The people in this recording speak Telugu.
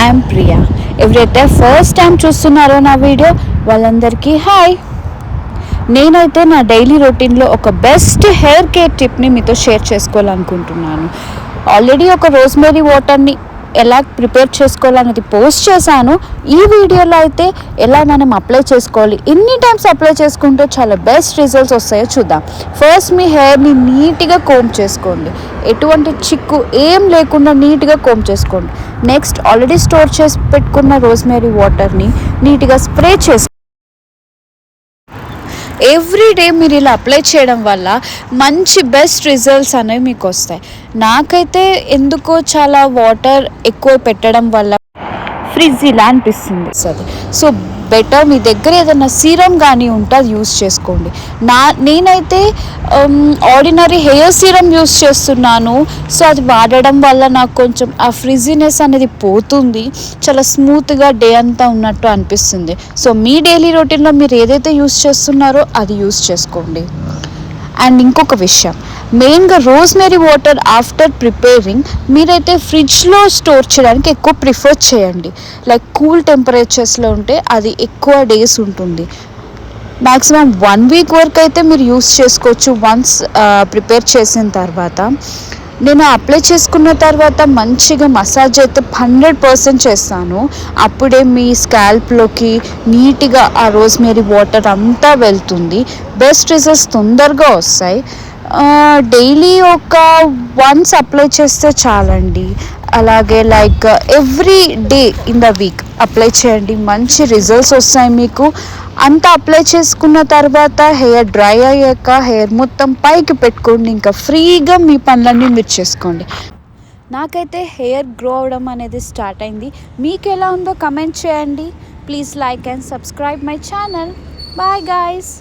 ఐఎమ్ ప్రియా. ఎవరైతే ఫస్ట్ టైం చూస్తున్నారో నా వీడియో వాళ్ళందరికీ హాయ్. నేనైతే నా డైలీ రొటీన్లో ఒక బెస్ట్ హెయిర్ కేర్ టిప్ని మీతో షేర్ చేసుకోవాలనుకుంటున్నాను. ఆల్రెడీ ఒక రోజ్మెరీ వాటర్ని ఎలా ప్రిపేర్ చేసుకోవాలనేది పోస్ట్ చేశాను. ఈ వీడియోలో అయితే ఎలా మనం అప్లై చేసుకోవాలి, ఎన్ని టైమ్స్ అప్లై చేసుకుంటే చాలా బెస్ట్ రిజల్ట్స్ వస్తాయో చూద్దాం. ఫస్ట్ మీ హెయిర్ని నీట్గా కోంబ్ చేసుకోండి. ఎటువంటి చిక్కు ఏం లేకుండా నీట్గా కోంబ్ చేసుకోండి. నెక్స్ట్ ఆల్రెడీ స్టోర్ చేసి పెట్టుకున్న రోజ్మెరీ వాటర్ని నీట్గా స్ప్రే చేసుకోండి. ఎవ్రీడే మీరు ఇలా అప్లై చేయడం వల్ల మంచి బెస్ట్ రిజల్ట్స్ అనేవి మీకు వస్తాయి. నాకైతే ఎందుకో చాలా వాటర్ ఎక్కువ పెట్టడం వల్ల ఫ్రిజ్జీలా అనిపిస్తుంది. సో బెటర్ మీ దగ్గర ఏదైనా సీరం కానీ ఉంటే అది యూస్ చేసుకోండి. నేనైతే ఆర్డినరీ హెయిర్ సీరం యూస్ చేస్తున్నాను. సో అది వాడడం వల్ల నాకు కొంచెం ఆ ఫ్రిజీనెస్ అనేది పోతుంది. చాలా స్మూత్గా డే అంతా ఉన్నట్టు అనిపిస్తుంది. సో మీ డైలీ రొటీన్లో మీరు ఏదైతే యూస్ చేస్తున్నారో అది యూస్ చేసుకోండి. అండ్ ఇంకొక విషయం, మెయిన్గా రోజ్మెరీ వాటర్ ఆఫ్టర్ ప్రిపేరింగ్ మీరైతే ఫ్రిడ్జ్లో స్టోర్ చేయడానికి ఎక్కువ ప్రిఫర్ చేయండి. లైక్ కూల్ టెంపరేచర్స్లో ఉంటే అది ఎక్కువ డేస్ ఉంటుంది. మ్యాక్సిమం 1 వీక్ వరకు అయితే మీరు యూస్ చేసుకోవచ్చు వన్స్ ప్రిపేర్ చేసిన తర్వాత. నేను అప్లై చేసుకున్న తర్వాత మంచిగా మసాజ్ అయితే 100% చేస్తాను. అప్పుడే మీ స్కాల్ప్లోకి నీట్గా ఆ రోజ్మెరీ వాటర్ అంతా వెళ్తుంది. బెస్ట్ రిజల్ట్స్ తొందరగా వస్తాయి. డైలీ ఒక వన్స్ అప్లై చేస్తే చాలండి. అలాగే like every day in the week apply చేయండి, మంచి రిజల్ట్స్ వస్తాయి మీకు. అంతా అప్లై చేసుకున్న తర్వాత హెయిర్ డ్రై అయ్యాక హెయిర్ మొత్తం పైకి పెట్టుకోండి. ఇంకా ఫ్రీగా మీ పనులన్నీ మీరు చేసుకోండి. నాకైతే హెయిర్ గ్రో అవడం అనేది స్టార్ట్ అయింది. మీకు ఎలా ఉందో కమెంట్ చేయండి. Please like and subscribe my channel. Bye guys.